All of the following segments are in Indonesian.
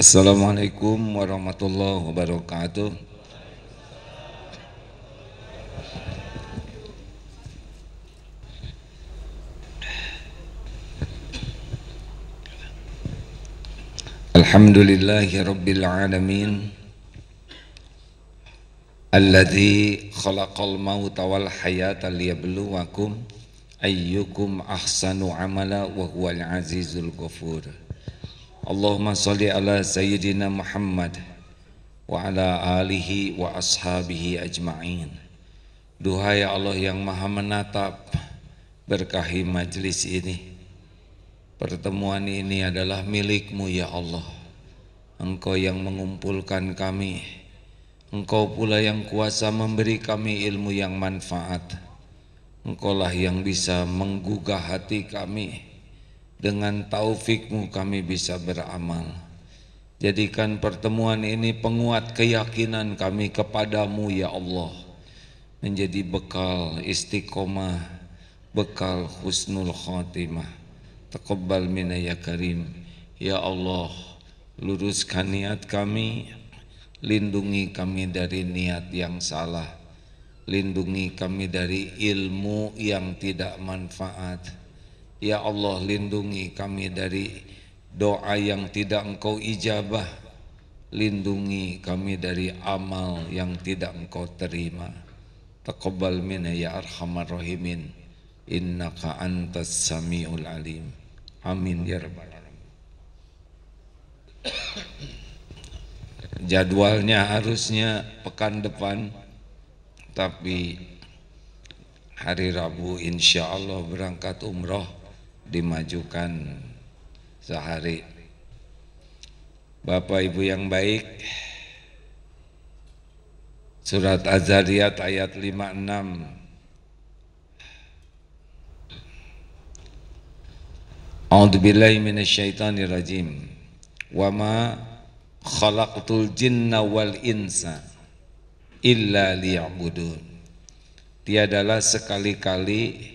Assalamualaikum warahmatullahi wabarakatuh. Alhamdulillahi rabbil alamin, alladzi khalaqal mauta wal hayata liyabluwakum ayyukum ahsanu amala wa huwal azizul ghafur. Allahumma shalli ala sayyidina Muhammad wa ala alihi wa ashabihi ajma'in. Duhai Allah yang maha menatap, berkahi majlis ini. Pertemuan ini adalah milik-Mu ya Allah. Engkau yang mengumpulkan kami, Engkau pula yang kuasa memberi kami ilmu yang manfaat. Engkaulah yang bisa menggugah hati kami. Dengan taufik-Mu kami bisa beramal. Jadikan pertemuan ini penguat keyakinan kami kepadamu ya Allah, menjadi bekal istiqomah, bekal husnul khotimah. Taqabbal minna ya karim. Ya Allah, luruskan niat kami, lindungi kami dari niat yang salah, lindungi kami dari ilmu yang tidak manfaat. Ya Allah, lindungi kami dari doa yang tidak Engkau ijabah, lindungi kami dari amal yang tidak Engkau terima. Taqabbal minna ya arhamar rahimin, innaka antas samiul alim. Amin ya rabbal alamin. Jadwalnya harusnya pekan depan, tapi hari Rabu insya Allah berangkat umroh, dimajukan sehari. Bapak Ibu yang baik, surat Az-Zariyat ayat 56. A'udzubillahi minasyaitonirrajim. Wa ma khalaqtul jinna wal insa illa liya'budun. Tiadalah sekali-kali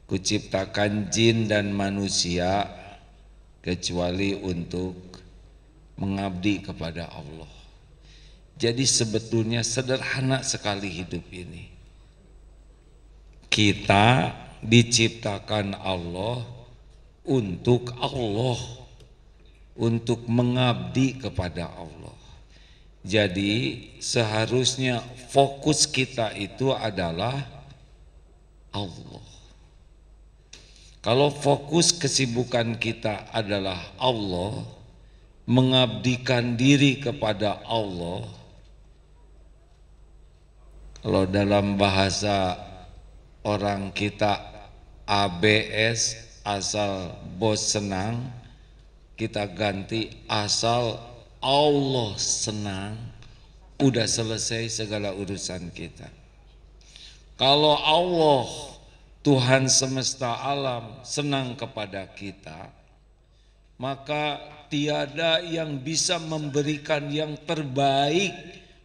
kuciptakan jin dan manusia kecuali untuk mengabdi kepada Allah. Jadi sebetulnya sederhana sekali hidup ini. Kita diciptakan Allah untuk mengabdi kepada Allah. Jadi seharusnya fokus kita itu adalah Allah. Kalau fokus kesibukan kita adalah Allah, mengabdikan diri kepada Allah, kalau dalam bahasa orang kita ABS, asal bos senang, kita ganti asal Allah senang, udah selesai segala urusan kita. Kalau Allah Tuhan semesta alam senang kepada kita, maka tiada yang bisa memberikan yang terbaik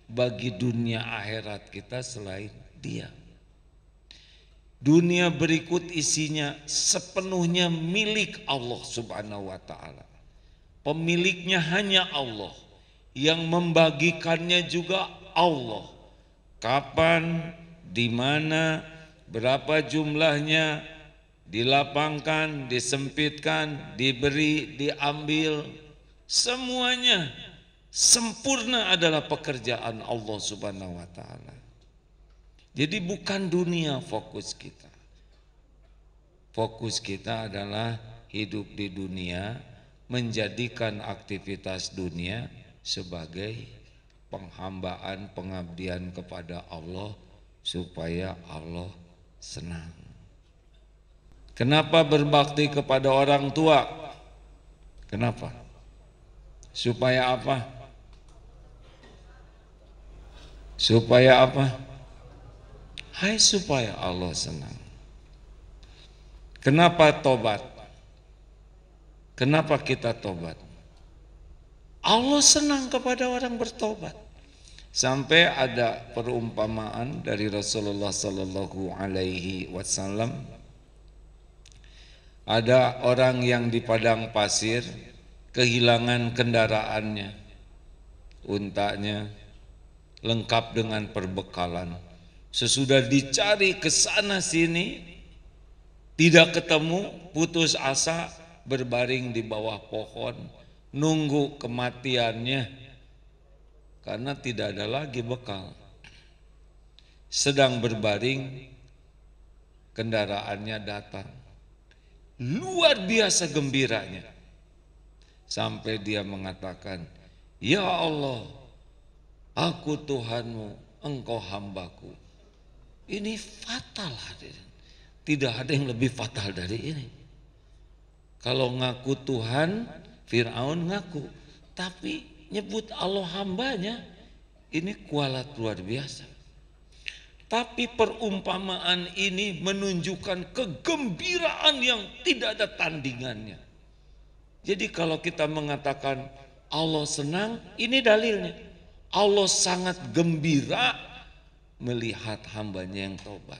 bagi dunia akhirat kita selain Dia. Dunia berikut isinya sepenuhnya milik Allah Subhanahu wa ta'ala. Pemiliknya hanya Allah, yang membagikannya juga Allah. Kapan, di mana, berapa jumlahnya, dilapangkan, disempitkan, diberi, diambil, semuanya sempurna adalah pekerjaan Allah Subhanahu wa ta'ala. Jadi bukan dunia fokus kita. Fokus kita adalah hidup di dunia, menjadikan aktivitas dunia sebagai penghambaan, pengabdian kepada Allah supaya Allah senang. Kenapa berbakti kepada orang tua? Kenapa? Supaya apa? Supaya apa? Hai, supaya Allah senang. Kenapa tobat? Kenapa kita tobat? Allah senang kepada orang bertobat. Sampai ada perumpamaan dari Rasulullah Sallallahu Alaihi Wasallam. Ada orang yang di padang pasir kehilangan kendaraannya, untanya lengkap dengan perbekalan. Sesudah dicari ke sana sini, tidak ketemu, putus asa, berbaring di bawah pohon, nunggu kematiannya, karena tidak ada lagi bekal. Sedang berbaring, kendaraannya datang. Luar biasa gembiranya. Sampai dia mengatakan, "Ya Allah, aku Tuhanmu, Engkau hambaku." Ini fatal hadirin. Tidak ada yang lebih fatal dari ini. Kalau ngaku Tuhan, Fir'aun ngaku, tapi nyebut Allah hambanya, ini kualat luar biasa. Tapi perumpamaan ini menunjukkan kegembiraan yang tidak ada tandingannya. Jadi kalau kita mengatakan Allah senang, ini dalilnya. Allah sangat gembira melihat hambanya yang taubat.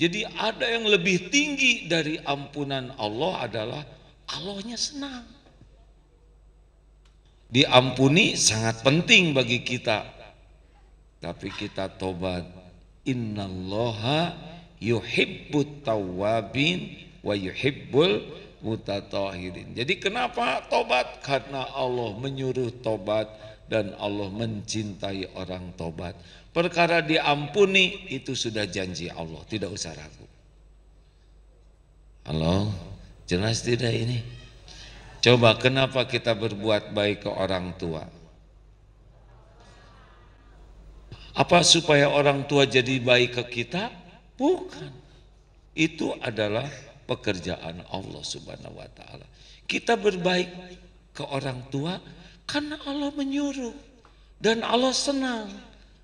Jadi ada yang lebih tinggi dari ampunan Allah adalah Allahnya senang. Diampuni sangat penting bagi kita. Tapi kita tobat. Innallaha yuhibbut tawwabin wa yuhibbul mutatahirin. Jadi kenapa tobat? Karena Allah menyuruh tobat dan Allah mencintai orang tobat. Perkara diampuni itu sudah janji Allah, tidak usah ragu. Halo, jelas tidak ini? Coba kenapa kita berbuat baik ke orang tua? Apa supaya orang tua jadi baik ke kita? Bukan. Itu adalah pekerjaan Allah Subhanahu wa taala. Kita berbaik ke orang tua karena Allah menyuruh dan Allah senang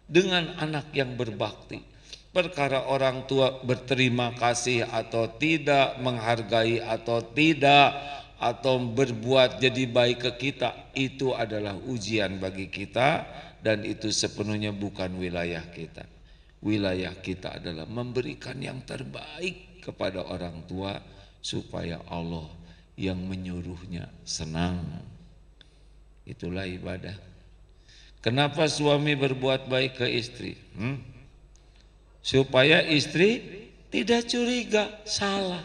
dengan anak yang berbakti. Perkara orang tua berterima kasih atau tidak, menghargai atau tidak, atau berbuat jadi baik ke kita, itu adalah ujian bagi kita. Dan itu sepenuhnya bukan wilayah kita. Wilayah kita adalah memberikan yang terbaik kepada orang tua supaya Allah yang menyuruhnya senang. Itulah ibadah. Kenapa suami berbuat baik ke istri? Supaya istri tidak curiga, salah.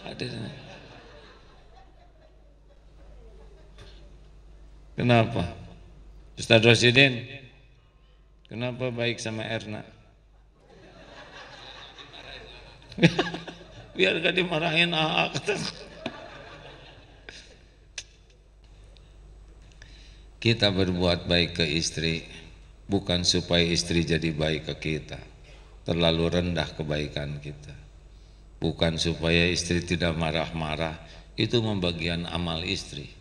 Kenapa? Ustaz Rosidin, kenapa baik sama Erna? Biar gak dimarahin AA. Kita berbuat baik ke istri bukan supaya istri jadi baik ke kita, terlalu rendah kebaikan kita. Bukan supaya istri tidak marah-marah, itu membagian amal istri.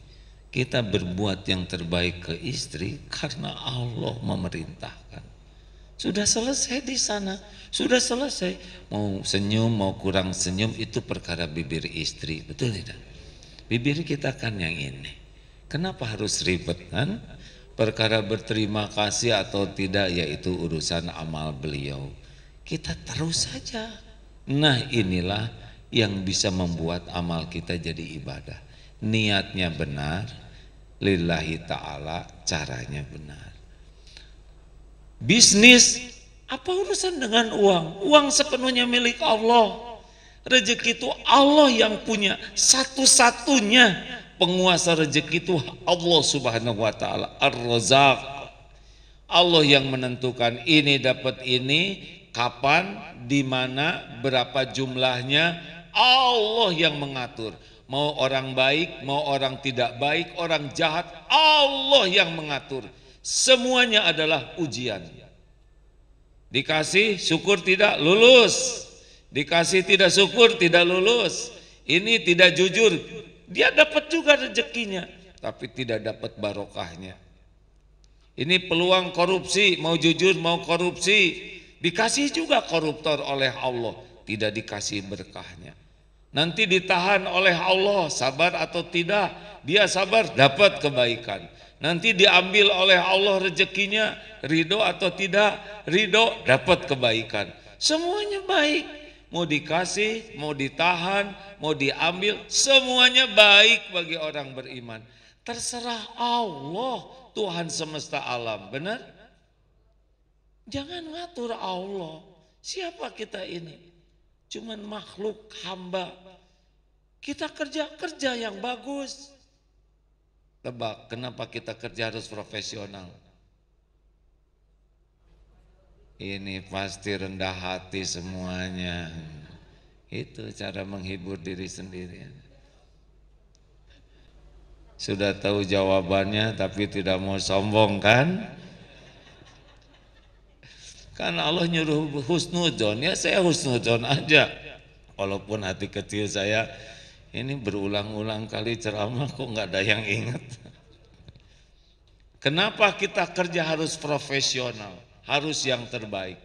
Kita berbuat yang terbaik ke istri karena Allah memerintahkan. Sudah selesai di sana, sudah selesai. Mau senyum, mau kurang senyum, itu perkara bibir istri, betul tidak? Bibir kita kan yang ini. Kenapa harus ribet kan? Perkara berterima kasih atau tidak, yaitu urusan amal beliau. Kita terus saja. Nah inilah yang bisa membuat amal kita jadi ibadah. Niatnya benar, lillahi ta'ala, caranya benar. Bisnis, apa urusan dengan uang? Uang sepenuhnya milik Allah. Rezeki itu Allah yang punya. Satu-satunya penguasa rezeki itu Allah Subhanahu wa taala, Ar-Razzaq. Allah yang menentukan ini dapat ini, kapan, di mana, berapa jumlahnya, Allah yang mengatur. Mau orang baik, mau orang tidak baik, orang jahat, Allah yang mengatur. Semuanya adalah ujian. Dikasih syukur tidak lulus, dikasih tidak syukur tidak lulus. Ini tidak jujur, dia dapat juga rezekinya, tapi tidak dapat barokahnya. Ini peluang korupsi, mau jujur mau korupsi, dikasih juga koruptor oleh Allah, tidak dikasih berkahnya. Nanti ditahan oleh Allah, sabar atau tidak, dia sabar dapat kebaikan. Nanti diambil oleh Allah rezekinya, ridho atau tidak, ridho dapat kebaikan. Semuanya baik, mau dikasih, mau ditahan, mau diambil, semuanya baik bagi orang beriman. Terserah Allah, Tuhan semesta alam, benar? Jangan ngatur Allah. Siapa kita ini? Cuman makhluk hamba. Kita kerja yang bagus. Tebak, kenapa kita kerja harus profesional? Ini pasti rendah hati semuanya. Itu cara menghibur diri sendiri. Sudah tahu jawabannya tapi tidak mau sombong kan? Kan Allah nyuruh husnudzon, ya saya husnudzon aja. Walaupun hati kecil saya ini berulang-ulang kali ceramah kok nggak ada yang ingat. Kenapa kita kerja harus profesional, harus yang terbaik?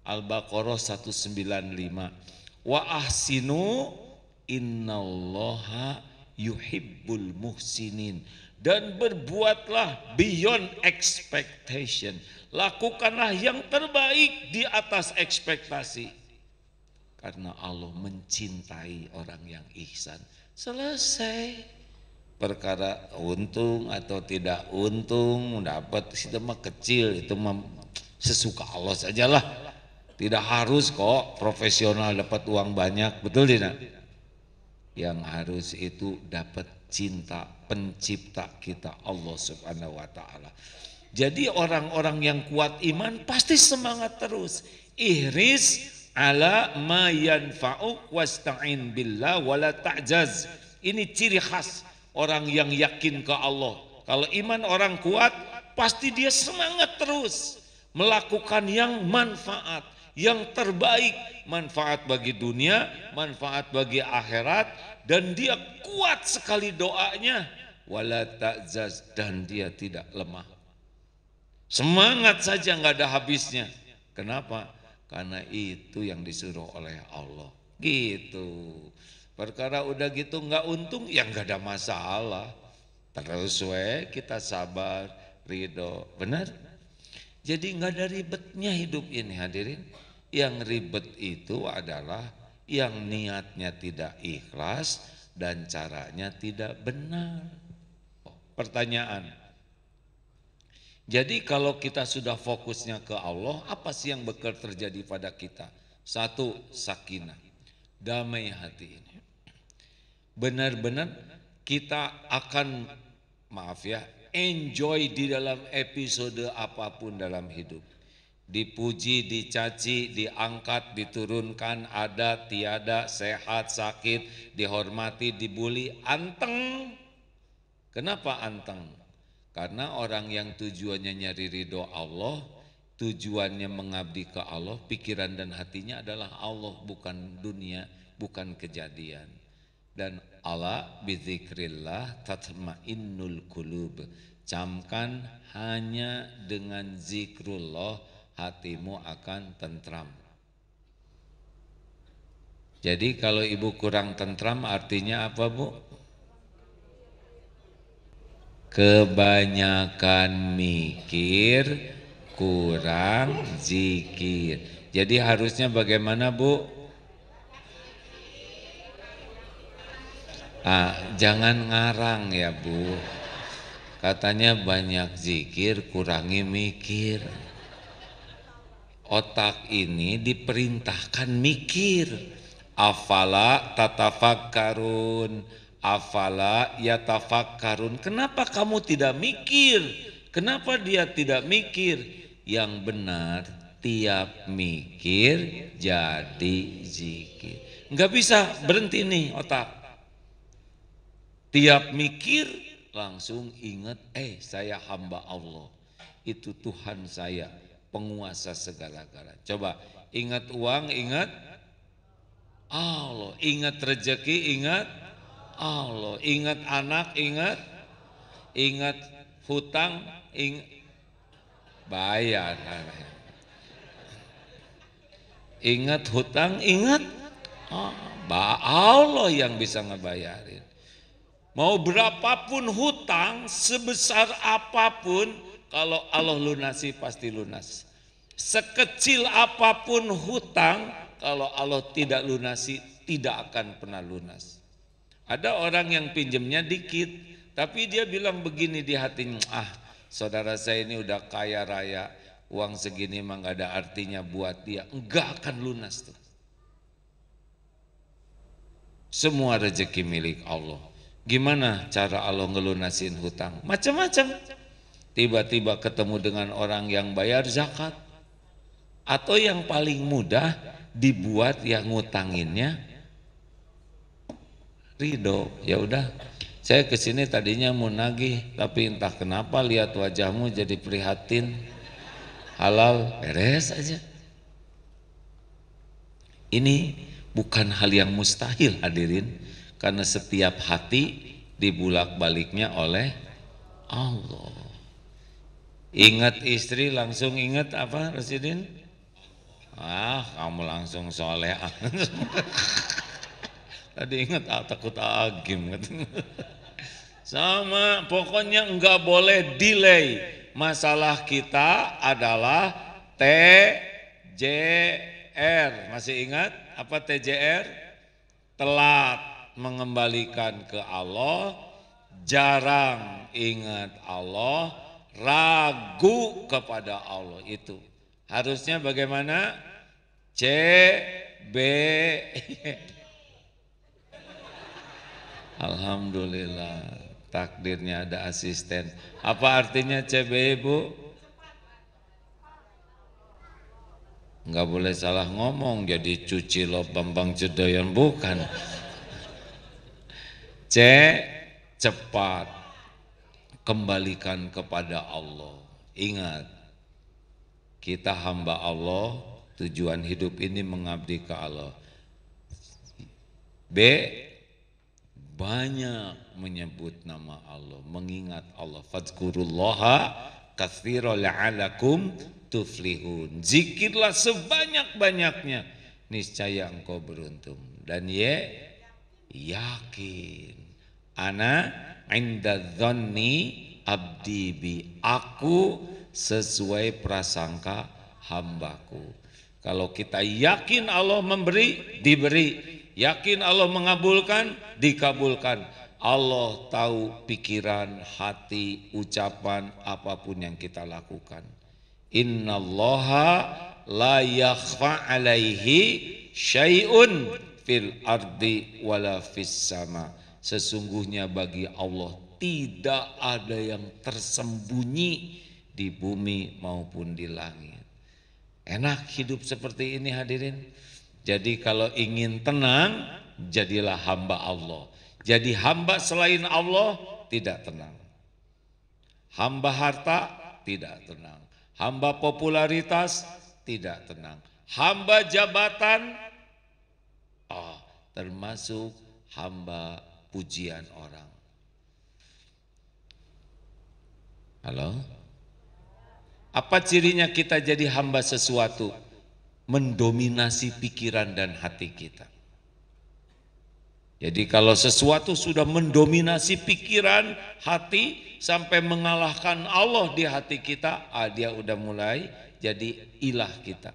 Al-Baqarah 195. Wa ahsinu innallaha yuhibbul muhsinin, dan berbuatlah beyond expectation, lakukanlah yang terbaik di atas ekspektasi, karena Allah mencintai orang yang ihsan. Selesai. Perkara untung atau tidak untung dapat itu mah kecil, itu mah sesuka Allah sajalah, tidak harus kok profesional dapat uang banyak, betul tidak? Yang harus itu dapat cinta pencipta kita Allah Subhanahu wa taala. Jadi orang-orang yang kuat iman pasti semangat terus. Ihris ala ma yanfa'uk wasta'in billah wala ta'jaz. Ini ciri khas orang yang yakin ke Allah. Kalau iman orang kuat pasti dia semangat terus melakukan yang manfaat, yang terbaik, manfaat bagi dunia, manfaat bagi akhirat, dan dia kuat sekali doanya, wala ta'zaz, dan dia tidak lemah. Semangat saja nggak ada habisnya. Kenapa? Karena itu yang disuruh oleh Allah. Gitu. Perkara udah gitu nggak untung, ya nggak ada masalah. Terus kita sabar, ridho, benar? Jadi nggak ada ribetnya hidup ini hadirin. Yang ribet itu adalah yang niatnya tidak ikhlas dan caranya tidak benar. Pertanyaan. Jadi kalau kita sudah fokusnya ke Allah, apa sih yang bakal terjadi pada kita? Satu, sakinah, damai hati ini. Benar-benar kita akan, maaf ya, enjoy di dalam episode apapun dalam hidup. Dipuji, dicaci, diangkat, diturunkan, ada, tiada, sehat, sakit, dihormati, dibully, anteng. Kenapa anteng? Karena orang yang tujuannya nyari ridho Allah, tujuannya mengabdi ke Allah, pikiran dan hatinya adalah Allah, bukan dunia, bukan kejadian. Dan ala bizikrillah tatmainnul qulub. Camkan, hanya dengan zikrullah hatimu akan tentram. Jadi kalau ibu kurang tentram artinya apa, Bu? Kebanyakan mikir, kurang zikir. Jadi harusnya bagaimana, Bu? Jangan ngarang ya, Bu. Katanya banyak zikir, kurangi mikir. Otak ini diperintahkan mikir. Afala tatafakkarun, afala yatafakkarun. Kenapa kamu tidak mikir? Kenapa dia tidak mikir? Yang benar, tiap mikir jadi zikir. Enggak bisa berhenti nih otak. Tiap mikir langsung ingat, saya hamba Allah. Itu Tuhan saya, penguasa segala-galanya. Coba ingat uang, ingat Allah. Ingat rezeki, ingat Allah. Ingat anak, ingat hutang, bayar. Ingat hutang, ingat Allah yang bisa ngebayarin. Mau berapapun hutang, sebesar apapun, kalau Allah lunasi pasti lunas. Sekecil apapun hutang, kalau Allah tidak lunasi tidak akan pernah lunas. Ada orang yang pinjemnya dikit, Tapi dia bilang begini di hatinya, saudara saya ini udah kaya raya, uang segini mah gak ada artinya buat dia. Enggak akan lunas tuh. Semua rezeki milik Allah. Gimana cara Allah ngelunasin hutang? Macam-macam. Tiba-tiba ketemu dengan orang yang bayar zakat. Atau yang paling mudah dibuat yang ngutanginnya ridho. Ya udah, saya kesini tadinya mau nagih, tapi entah kenapa lihat wajahmu jadi prihatin. Halal, beres aja. Ini bukan hal yang mustahil hadirin, karena setiap hati dibulak-baliknya oleh Allah. Ingat istri langsung ingat apa Rasidin? Kamu langsung soleh. Tadi ingat takut agim. Sama, pokoknya enggak boleh delay. Masalah kita adalah TJR. Masih ingat apa TJR? Telat mengembalikan ke Allah, jarang ingat Allah, ragu kepada Allah. Itu harusnya bagaimana? CB. Alhamdulillah, takdirnya ada asisten. Apa artinya CB, Bu? Enggak boleh salah ngomong jadi cuci lo Bambang Jedoyan, bukan. C, cepat kembalikan kepada Allah. Ingat, kita hamba Allah, tujuan hidup ini mengabdi ke Allah. B, banyak menyebut nama Allah, mengingat Allah. Fadzkurullaha katsiran la'alakum tuflihun. Zikirlah sebanyak-banyaknya, niscaya engkau beruntung. Dan yakin, ana inda dzanni abdi bi, aku sesuai prasangka hambaku. Kalau kita yakin Allah memberi, diberi. Yakin Allah mengabulkan, dikabulkan. Allah tahu pikiran, hati, ucapan, apapun yang kita lakukan. Innallaha la yakhfa alaihi syai'un fil ardi wala fis sama. Sesungguhnya bagi Allah tidak ada yang tersembunyi di bumi maupun di langit. Enak hidup seperti ini hadirin. Jadi kalau ingin tenang, jadilah hamba Allah. Jadi hamba selain Allah tidak tenang. Hamba harta tidak tenang. Hamba popularitas tidak tenang. Hamba jabatan termasuk hamba pujian orang. Halo? Apa cirinya kita jadi hamba sesuatu? Mendominasi pikiran dan hati kita. Jadi kalau sesuatu sudah mendominasi pikiran, hati, sampai mengalahkan Allah di hati kita, dia udah mulai jadi ilah kita.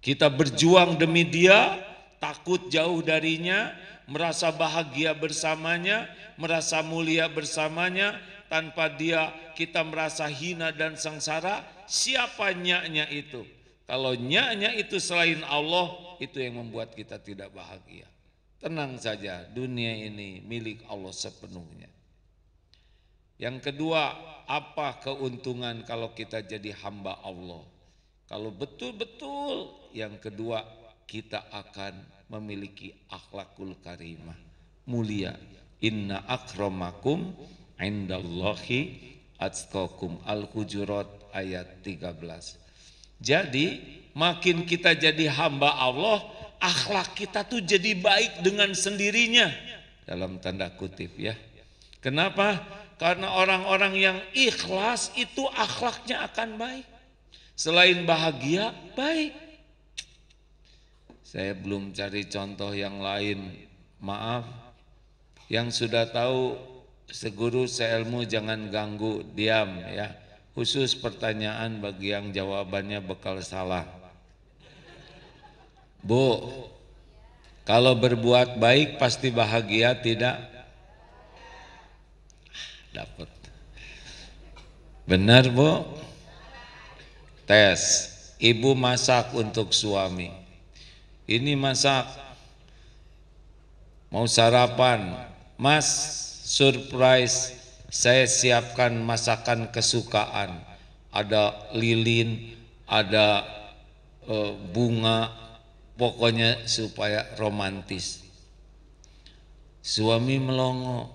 Kita berjuang demi dia, takut jauh darinya, merasa bahagia bersamanya, merasa mulia bersamanya. Tanpa dia kita merasa hina dan sengsara. Siapa nyaknya itu? Kalau nyaknya itu selain Allah, itu yang membuat kita tidak bahagia. Tenang saja, dunia ini milik Allah sepenuhnya. Yang kedua, apa keuntungan kalau kita jadi hamba Allah? Kalau betul-betul, yang kedua, kita akan memiliki akhlakul karimah, mulia. Inna akramakum indallahi atqakum. Al-Hujurat ayat 13. Jadi makin kita jadi hamba Allah, akhlak kita tuh jadi baik dengan sendirinya, dalam tanda kutip ya. Kenapa? Karena orang-orang yang ikhlas itu akhlaknya akan baik. Selain bahagia, baik. Saya belum cari contoh yang lain, maaf. Yang sudah tahu seguru seilmu jangan ganggu, diam ya. Khusus pertanyaan bagi yang jawabannya bakal salah. Bu, kalau berbuat baik pasti bahagia tidak? Dapat. Benar Bu? Tes. Ibu masak untuk suami. Ini masak. Mau sarapan. Mas, surprise. Saya siapkan masakan kesukaan. Ada lilin, ada bunga. Pokoknya supaya romantis. Suami melongo.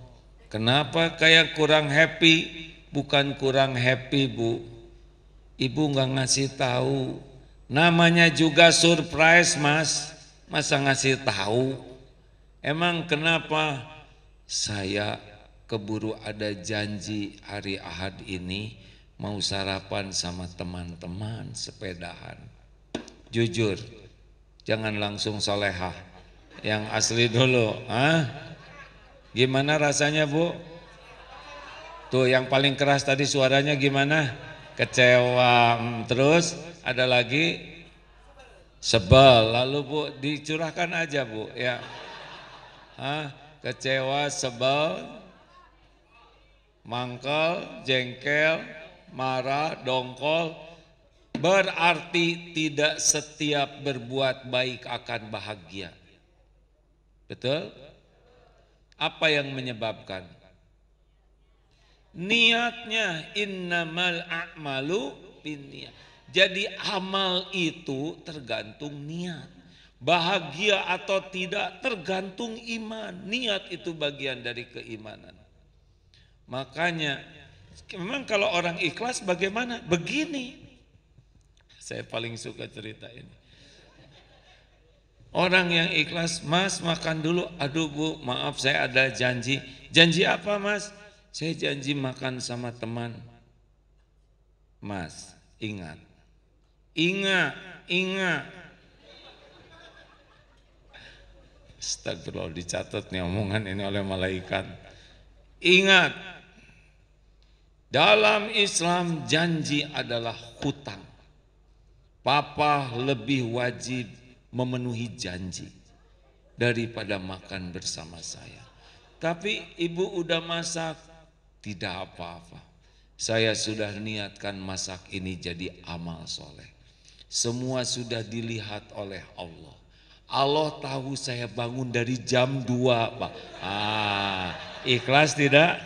Kenapa kayak kurang happy? Bukan kurang happy Bu. Ibu nggak ngasih tahu. Namanya juga surprise Mas. Masa ngasih tahu? Emang kenapa? Saya keburu ada janji hari Ahad ini mau sarapan sama teman-teman sepedahan. Jujur, jangan langsung solehah. Yang asli dulu. Gimana rasanya Bu? Tuh yang paling keras tadi suaranya gimana? Kecewa. Terus ada lagi sebel. Lalu Bu dicurahkan aja Bu ya. Kecewa, sebel, mangkel, jengkel, marah, dongkol. Berarti tidak setiap berbuat baik akan bahagia. Betul? Apa yang menyebabkan? Niatnya, innamal a'malu binniyat. Jadi amal itu tergantung niat. Bahagia atau tidak tergantung iman. Niat itu bagian dari keimanan. Makanya memang kalau orang ikhlas bagaimana? Begini. Saya paling suka cerita ini. Orang yang ikhlas, Mas makan dulu. Aduh Bu, maaf saya ada janji. Janji apa Mas? Saya janji makan sama teman. Mas, ingat. Ingat. Astagfirullah, dicatat nih omongan ini oleh malaikat. Ingat, dalam Islam janji adalah hutang. Papa lebih wajib memenuhi janji daripada makan bersama saya. Tapi ibu udah masak, tidak apa-apa. Saya sudah niatkan masak ini jadi amal soleh. Semua sudah dilihat oleh Allah. Allah tahu saya bangun dari jam 2 Pak. Ikhlas tidak?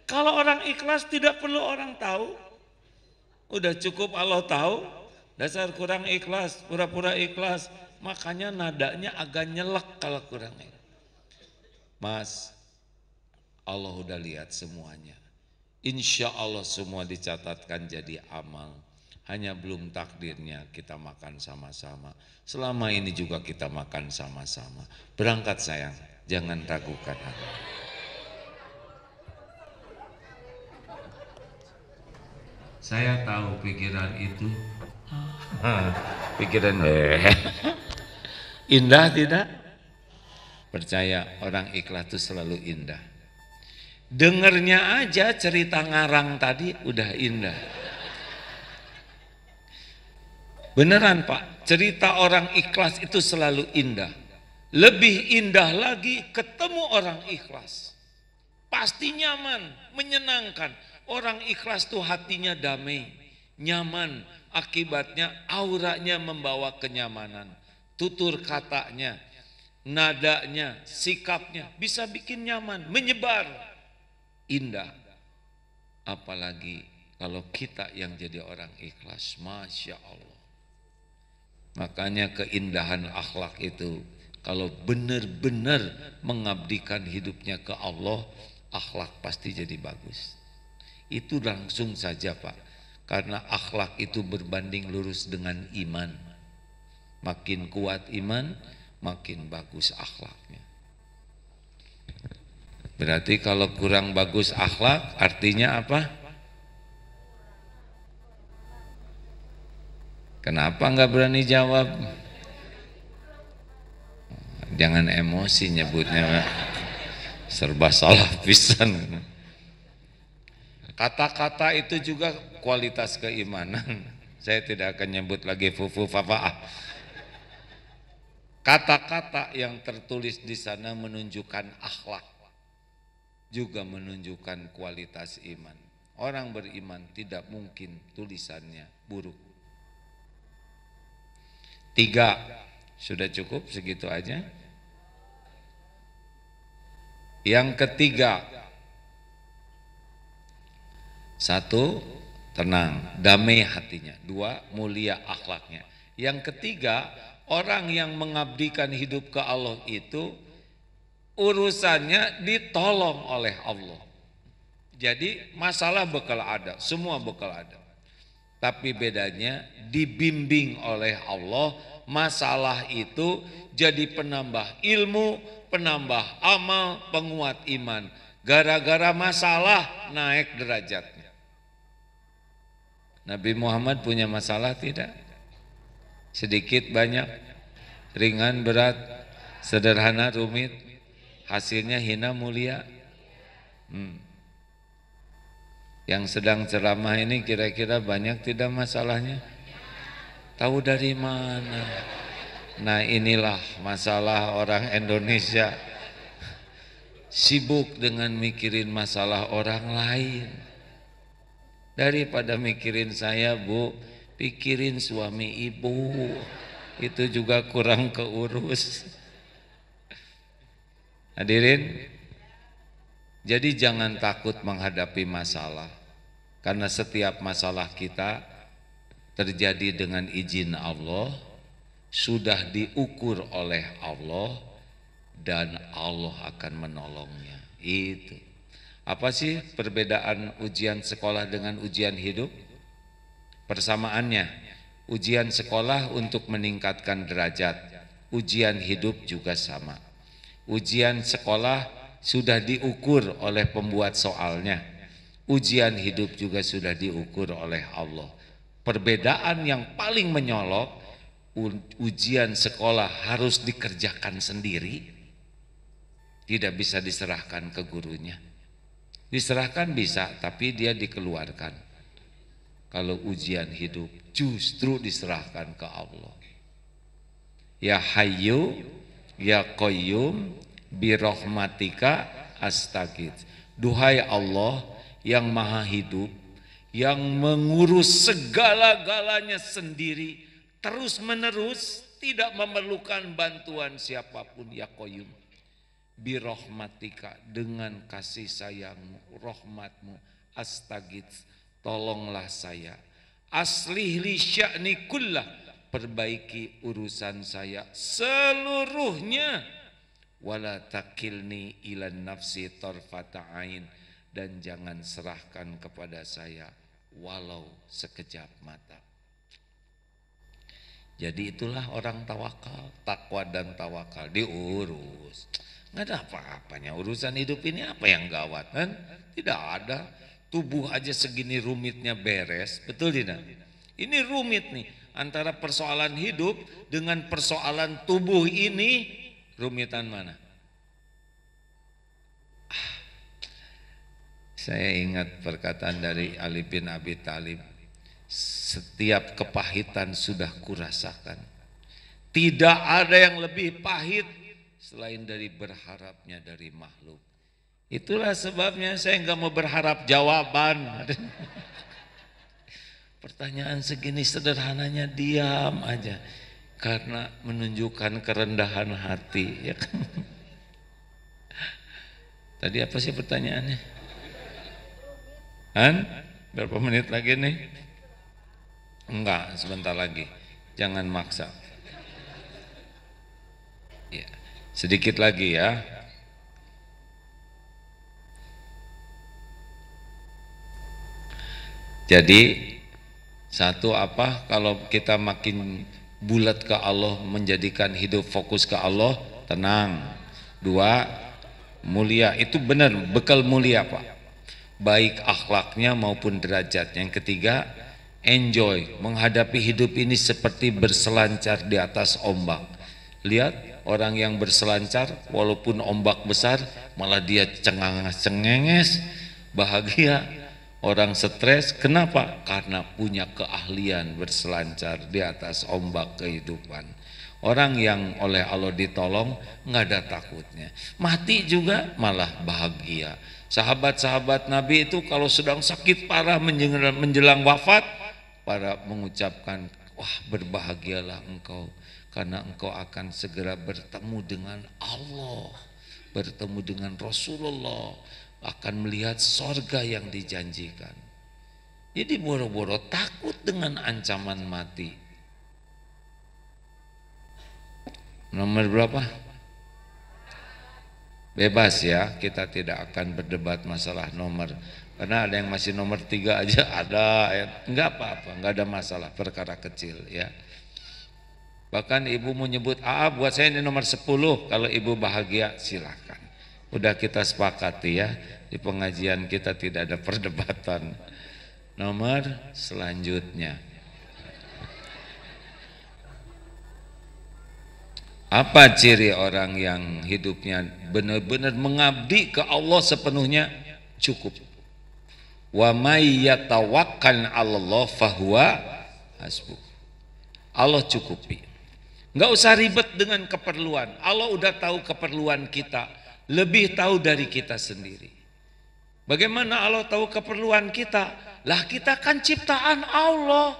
Kalau orang ikhlas tidak perlu orang tahu. Udah cukup Allah tahu. Dasar kurang ikhlas, pura-pura ikhlas. Makanya nadanya agak nyelek kalau kurang ikhlas. Mas, Allah udah lihat semuanya. Insya Allah semua dicatatkan jadi amal. Hanya belum takdirnya kita makan sama-sama. Selama ini juga kita makan sama-sama. Berangkat sayang, jangan ragukan aku. Saya tahu pikiran itu. Pikiran indah tidak? Percaya orang ikhlas itu selalu indah. Dengernya aja cerita ngarang tadi udah indah. Beneran Pak, cerita orang ikhlas itu selalu indah. Lebih indah lagi ketemu orang ikhlas. Pasti nyaman, menyenangkan. Orang ikhlas tuh hatinya damai, nyaman. Akibatnya auranya membawa kenyamanan. Tutur katanya, nadanya, sikapnya bisa bikin nyaman, menyebar. Indah. Apalagi kalau kita yang jadi orang ikhlas, Masya Allah. Makanya keindahan akhlak itu kalau benar-benar mengabdikan hidupnya ke Allah, akhlak pasti jadi bagus. Itu langsung saja Pak, karena akhlak itu berbanding lurus dengan iman. Makin kuat iman, makin bagus akhlaknya. Berarti kalau kurang bagus akhlak artinya apa? Kenapa nggak berani jawab? Jangan emosi nyebutnya, serba salah pisan. Kata-kata itu juga kualitas keimanan. Saya tidak akan nyebut lagi fufu fafaah. Kata-kata yang tertulis di sana menunjukkan akhlak, juga menunjukkan kualitas iman. Orang beriman tidak mungkin tulisannya buruk. 3, sudah cukup segitu aja. Yang ketiga, 1, tenang, damai hatinya. 2, mulia akhlaknya. Yang ketiga, orang yang mengabdikan hidup ke Allah itu urusannya ditolong oleh Allah. Jadi masalah bakal ada, semua bakal ada. Tapi bedanya dibimbing oleh Allah, masalah itu jadi penambah ilmu, penambah amal, penguat iman. Gara-gara masalah naik derajatnya. Nabi Muhammad punya masalah tidak? Sedikit, banyak, ringan, berat, sederhana, rumit, hasilnya hina, mulia. Yang sedang ceramah ini kira-kira banyak tidak masalahnya? Tahu dari mana? Nah, inilah masalah orang Indonesia, sibuk dengan mikirin masalah orang lain. Daripada mikirin saya, Bu, pikirin suami ibu, itu juga kurang keurus. Hadirin, jadi jangan takut menghadapi masalah, karena setiap masalah kita terjadi dengan izin Allah, sudah diukur oleh Allah, dan Allah akan menolongnya. Itu. Apa sih perbedaan ujian sekolah dengan ujian hidup? Persamaannya, ujian sekolah untuk meningkatkan derajat, ujian hidup juga sama. Ujian sekolah sudah diukur oleh pembuat soalnya, ujian hidup juga sudah diukur oleh Allah. Perbedaan yang paling menyolok, ujian sekolah harus dikerjakan sendiri, tidak bisa diserahkan ke gurunya. Diserahkan bisa, tapi dia dikeluarkan. Kalau ujian hidup justru diserahkan ke Allah. Ya Hayyu ya Qayyum birahmatika astagits. Duhai Allah yang maha hidup, yang mengurus segala-galanya sendiri, terus menerus, tidak memerlukan bantuan siapapun. Ya Qayyum, birahmatika, dengan kasih sayangmu, rahmatmu, astagits, tolonglah saya. Aslih li sya'ni kullah, perbaiki urusan saya seluruhnya. Wala takilni ilan nafsi tarfata ain, dan jangan serahkan kepada saya walau sekejap mata. Jadi itulah orang tawakal, takwa dan tawakal diurus. Nggak ada apa-apanya urusan hidup ini, apa yang gawat kan? Tidak ada. Tubuh aja segini rumitnya beres, betul tidak? Ini rumit nih, antara persoalan hidup dengan persoalan tubuh ini. Rumitan mana? Saya ingat perkataan dari Ali bin Abi Thalib, setiap kepahitan sudah kurasakan, tidak ada yang lebih pahit selain dari berharapnya dari makhluk. Itulah sebabnya saya nggak mau berharap jawaban. Pertanyaan segini sederhananya diam aja, karena menunjukkan kerendahan hati, ya kan? Tadi apa sih pertanyaannya? Berapa menit lagi nih? Enggak, sebentar lagi. Jangan maksa. Ya, sedikit lagi ya. Jadi satu, apa, kalau kita makin bulat ke Allah, menjadikan hidup fokus ke Allah, tenang. 2, mulia, itu benar, bekal mulia Pak, baik akhlaknya maupun derajatnya. Yang ketiga, enjoy, menghadapi hidup ini seperti berselancar di atas ombak. Lihat orang yang berselancar walaupun ombak besar malah dia cengenges, bahagia. Orang stres, kenapa? Karena punya keahlian berselancar di atas ombak kehidupan. Orang yang oleh Allah ditolong nggak ada takutnya. Mati juga malah bahagia. Sahabat-sahabat Nabi itu kalau sedang sakit parah menjelang wafat, para mengucapkan, wah berbahagialah engkau karena engkau akan segera bertemu dengan Allah, bertemu dengan Rasulullah, akan melihat sorga yang dijanjikan. Jadi boro-boro takut dengan ancaman mati. Nomor berapa? Bebas ya, kita tidak akan berdebat masalah nomor. Karena ada yang masih nomor 3 aja ada, enggak apa-apa, enggak ada masalah, perkara kecil ya. Bahkan ibu mau nyebut, buat saya ini nomor 10, kalau ibu bahagia silakan. Udah kita sepakati ya, di pengajian kita tidak ada perdebatan. Nomor selanjutnya. Apa ciri orang yang hidupnya benar-benar mengabdi ke Allah sepenuhnya? Cukup. Wa may yatawakkal 'alallah fahuwa hasbuh. Allah cukupi. Enggak usah ribet dengan keperluan. Allah udah tahu keperluan kita, lebih tahu dari kita sendiri. Bagaimana Allah tahu keperluan kita? Lah kita kan ciptaan Allah.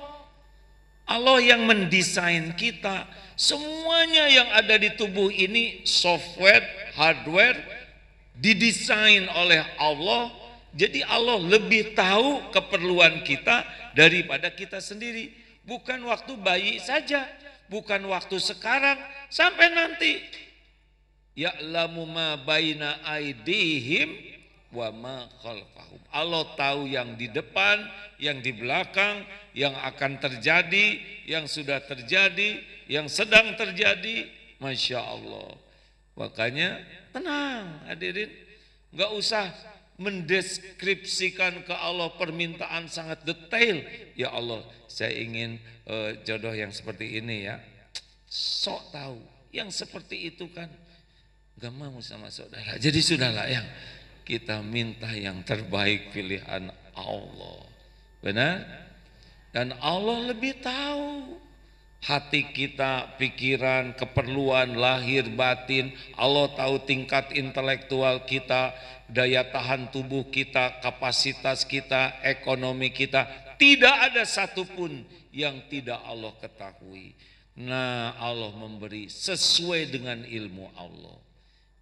Allah yang mendesain kita. Semuanya yang ada di tubuh ini, software, hardware, didesain oleh Allah. Jadi Allah lebih tahu keperluan kita daripada kita sendiri. Bukan waktu bayi saja, bukan waktu sekarang, sampai nanti. Ya'lamu ma baina aidihim wa ma khalfahum. Allah tahu yang di depan, yang di belakang, yang akan terjadi, yang sudah terjadi, yang sedang terjadi. Masya Allah. Makanya tenang hadirin, nggak usah mendeskripsikan ke Allah permintaan sangat detail. Ya Allah, saya ingin jodoh yang seperti ini ya. Sok tahu, yang seperti itu kan gak mau sama saudara. Jadi sudahlah yang kita minta yang terbaik pilihan Allah. Benar? Dan Allah lebih tahu hati kita, pikiran, keperluan, lahir, batin. Allah tahu tingkat intelektual kita, daya tahan tubuh kita, kapasitas kita, ekonomi kita. Tidak ada satupun yang tidak Allah ketahui. Nah, Allah memberi sesuai dengan ilmu Allah.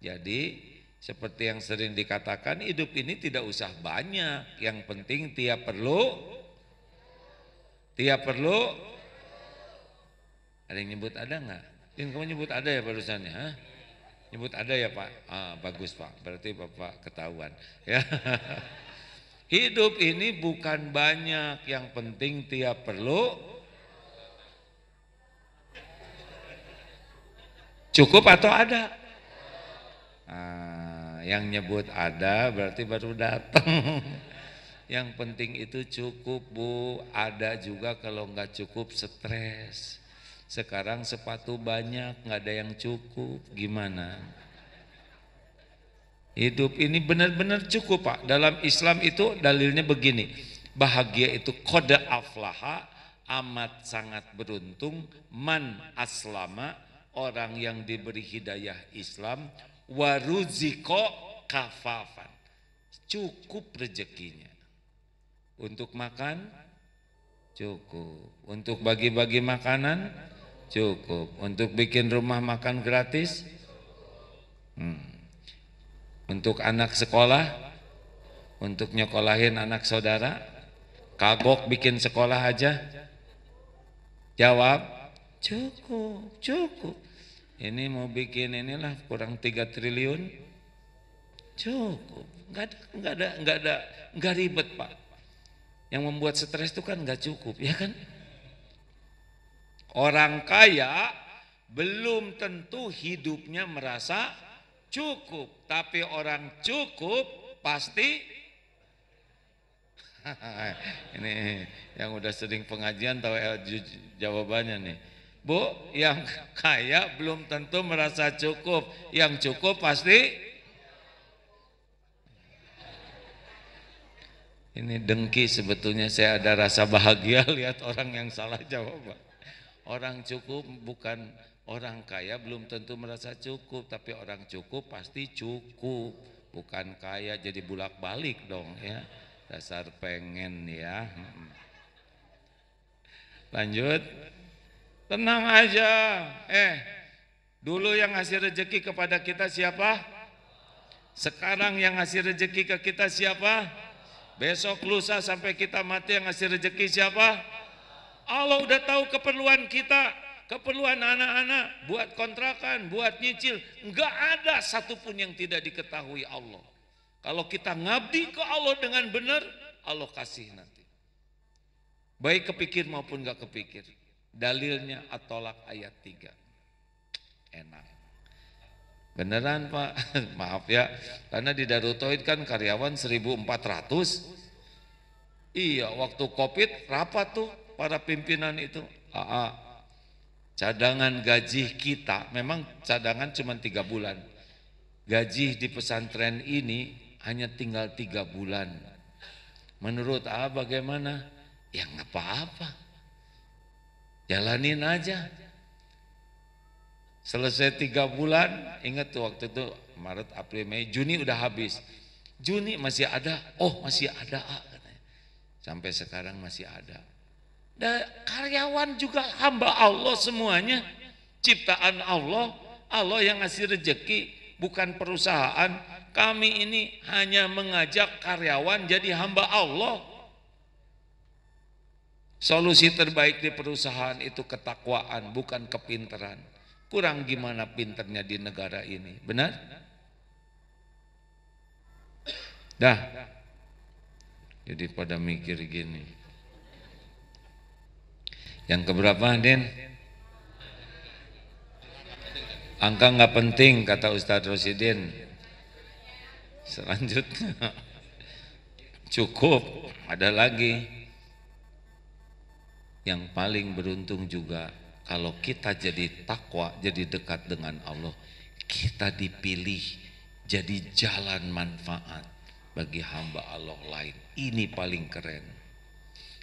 Jadi seperti yang sering dikatakan, hidup ini tidak usah banyak, yang penting tiap perlu. Ada yang nyebut ada nggak? Kamu nyebut ada ya barusannya? Nyebut ada ya Pak? Bagus Pak, berarti Bapak ketahuan ya. Hidup ini bukan banyak, yang penting tiap perlu. Cukup atau ada? Yang nyebut ada berarti baru datang. Yang penting itu cukup Bu. Ada juga kalau nggak cukup stres. Sekarang sepatu banyak nggak ada yang cukup, gimana? Hidup ini benar-benar cukup Pak. Dalam Islam itu dalilnya begini, bahagia itu qad aflaha, amat sangat beruntung, man aslama, orang yang diberi hidayah Islam, waruziko kafafan, cukup rezekinya. Untuk makan cukup, untuk bagi-bagi makanan cukup, untuk bikin rumah makan gratis, untuk anak sekolah, untuk nyekolahin anak saudara, kagok bikin sekolah aja. Jawab, cukup. Ini mau bikin inilah kurang 3 triliun, cukup. Nggak ribet Pak. Yang membuat stres itu kan nggak cukup, ya kan? Orang kaya belum tentu hidupnya merasa cukup, tapi orang cukup pasti. Ini yang udah sering pengajian tahu jawabannya nih. Bu, yang kaya belum tentu merasa cukup, yang cukup pasti. Ini dengki sebetulnya, saya ada rasa bahagia lihat orang yang salah jawab. Orang cukup bukan Orang kaya belum tentu merasa cukup, tapi orang cukup pasti cukup. Bukan kaya jadi bulak-balik dong ya. Dasar pengen ya. Lanjut. Tenang aja. Dulu yang ngasih rezeki kepada kita siapa? Sekarang yang ngasih rezeki ke kita siapa? Besok lusa sampai kita mati yang ngasih rezeki siapa? Allah udah tahu keperluan kita, keperluan anak-anak, buat kontrakan, buat nyicil. Enggak ada satupun yang tidak diketahui Allah. Kalau kita ngabdi ke Allah dengan benar, Allah kasih nanti. Baik kepikir maupun enggak kepikir. Dalilnya At-Tolak ayat 3. Enak. Beneran Pak, maaf ya, karena di Darut Tauhid kan karyawan 1.400. Iya, waktu Covid rapat tuh para pimpinan itu. Cadangan gaji kita, memang cadangan cuma 3 bulan. Gaji di pesantren ini hanya tinggal 3 bulan. Menurut bagaimana? Ya nggak apa-apa, jalanin aja. Selesai 3 bulan, ingat tuh waktu itu Maret, April, Mei, Juni udah habis. Juni masih ada, masih ada katanya. Sampai sekarang masih ada. Dan karyawan juga hamba Allah semuanya. Ciptaan Allah, Allah yang ngasih rezeki, bukan perusahaan. Kami ini hanya mengajak karyawan jadi hamba Allah. Solusi terbaik di perusahaan itu ketakwaan, bukan kepinteran. Kurang gimana pinternya di negara ini, benar? Dah, jadi pada mikir gini. Yang keberapa, Den? Angka nggak penting, kata Ustadz Rosidin. Selanjutnya, cukup, ada lagi. Yang paling beruntung juga, kalau kita jadi takwa, jadi dekat dengan Allah, kita dipilih jadi jalan manfaat bagi hamba Allah lain. Ini paling keren.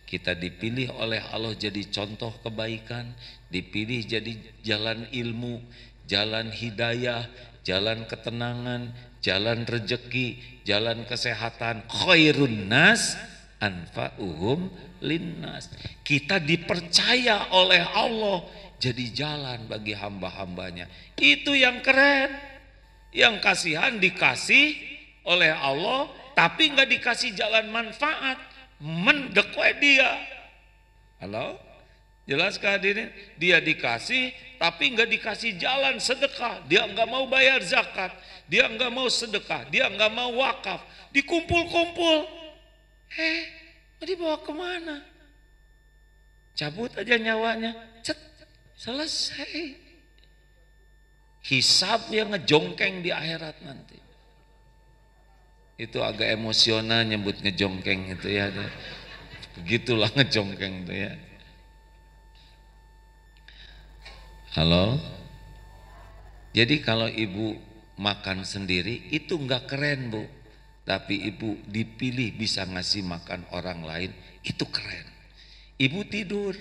Kita dipilih oleh Allah jadi contoh kebaikan, dipilih jadi jalan ilmu, jalan hidayah, jalan ketenangan, jalan rezeki, jalan kesehatan. Khairun nas anfa'uhum linnas. Kita dipercaya oleh Allah jadi jalan bagi hamba-hambanya. Itu yang keren. Yang kasihan dikasih oleh Allah tapi nggak dikasih jalan manfaat, mendekwe dia. Halo? Jelas hadirin? Dia dikasih tapi nggak dikasih jalan sedekah. Dia nggak mau bayar zakat, dia nggak mau sedekah, dia nggak mau wakaf. Dikumpul-kumpul, mau dibawa kemana? Cabut aja nyawanya, selesai. Hisabnya ngejongkeng di akhirat nanti. Itu agak emosional nyebut ngejongkeng itu ya. Begitulah ngejongkeng itu ya. Halo? Jadi kalau ibu makan sendiri itu enggak keren Bu. Tapi ibu dipilih bisa ngasih makan orang lain, itu keren. Ibu tidur,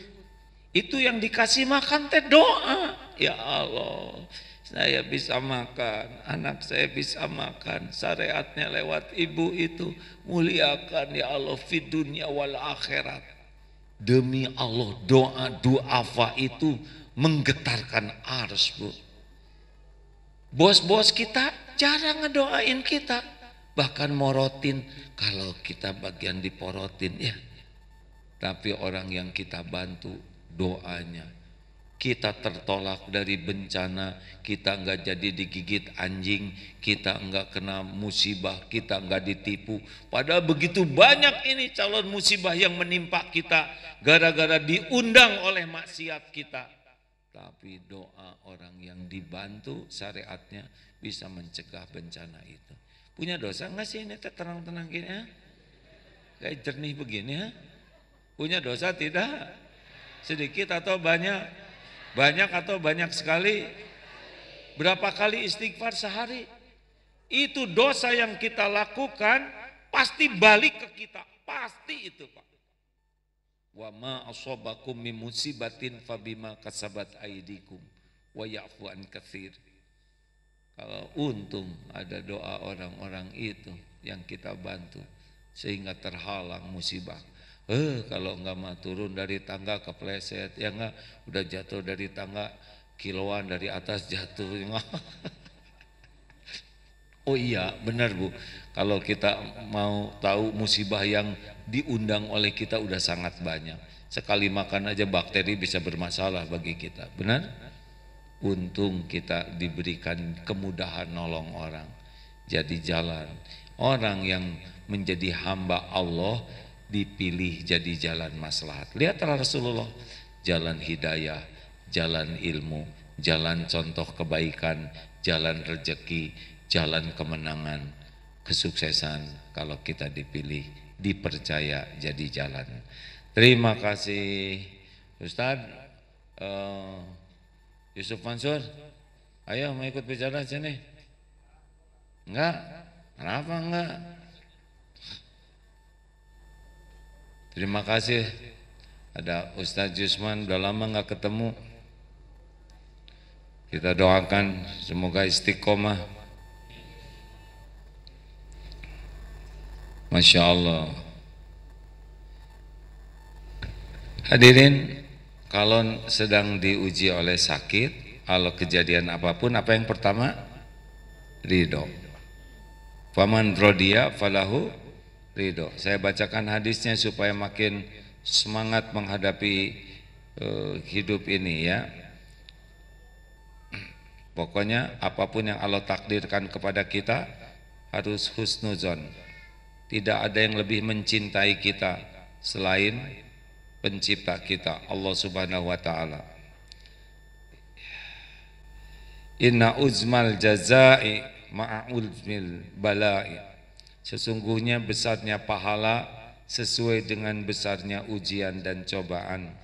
itu yang dikasih makan teh doa. Ya Allah, saya bisa makan, anak saya bisa makan, syariatnya lewat ibu itu. Muliakan ya Allah fid dunya wal akhirat. Demi Allah, doa duafa itu menggetarkan ars Bu. Bos-bos kita jarang ngedoain kita, bahkan morotin. Kalau kita bagian diporotin ya, tapi orang yang kita bantu doanya, kita tertolak dari bencana, kita enggak jadi digigit anjing, kita enggak kena musibah, kita enggak ditipu. Padahal begitu banyak ini calon musibah yang menimpa kita gara-gara diundang oleh maksiat kita. Tapi doa orang yang dibantu syariatnya bisa mencegah bencana itu. Punya dosa enggak sih ini terang-terang gini ya? Kayak jernih begini ya? Punya dosa tidak? Sedikit atau banyak? Banyak atau banyak sekali? Berapa kali istighfar sehari? Itu dosa yang kita lakukan pasti balik ke kita. Pasti itu Pak. Wa ma asobakum min musibatin fabima kasabat aidikum wa ya'fu an katsir. Kalau untung ada doa orang-orang itu yang kita bantu sehingga terhalang musibah. Kalau enggak mah turun dari tangga kepleset, ya enggak udah jatuh dari tangga kiloan dari atas jatuh. Oh iya benar Bu, kalau kita mau tahu musibah yang diundang oleh kita udah sangat banyak. Sekali makan aja bakteri bisa bermasalah bagi kita, benar? Untung kita diberikan kemudahan nolong orang, jadi jalan. Orang yang menjadi hamba Allah dipilih jadi jalan maslahat. Lihat Rasulullah, jalan hidayah, jalan ilmu, jalan contoh kebaikan, jalan rezeki, jalan kemenangan, kesuksesan. Kalau kita dipilih, dipercaya jadi jalan. Terima kasih Ustadz. Yusuf Mansur, ayo mau ikut bicara sini? Enggak? Kenapa enggak? Terima kasih. Ada Ustadz Yusman, udah lama enggak ketemu. Kita doakan semoga istiqomah. Masya Allah. Hadirin, kalau sedang diuji oleh sakit, kalau kejadian apapun, apa yang pertama? Ridho. Faman rodiya falahu ridho. Saya bacakan hadisnya supaya makin semangat menghadapi hidup ini ya. Pokoknya apapun yang Allah takdirkan kepada kita harus husnuzon. Tidak ada yang lebih mencintai kita selain pencipta kita, Allah Subhanahu wa taala. Inna uzmal jazai ma'ulmil balai. Sesungguhnya besarnya pahala sesuai dengan besarnya ujian dan cobaan.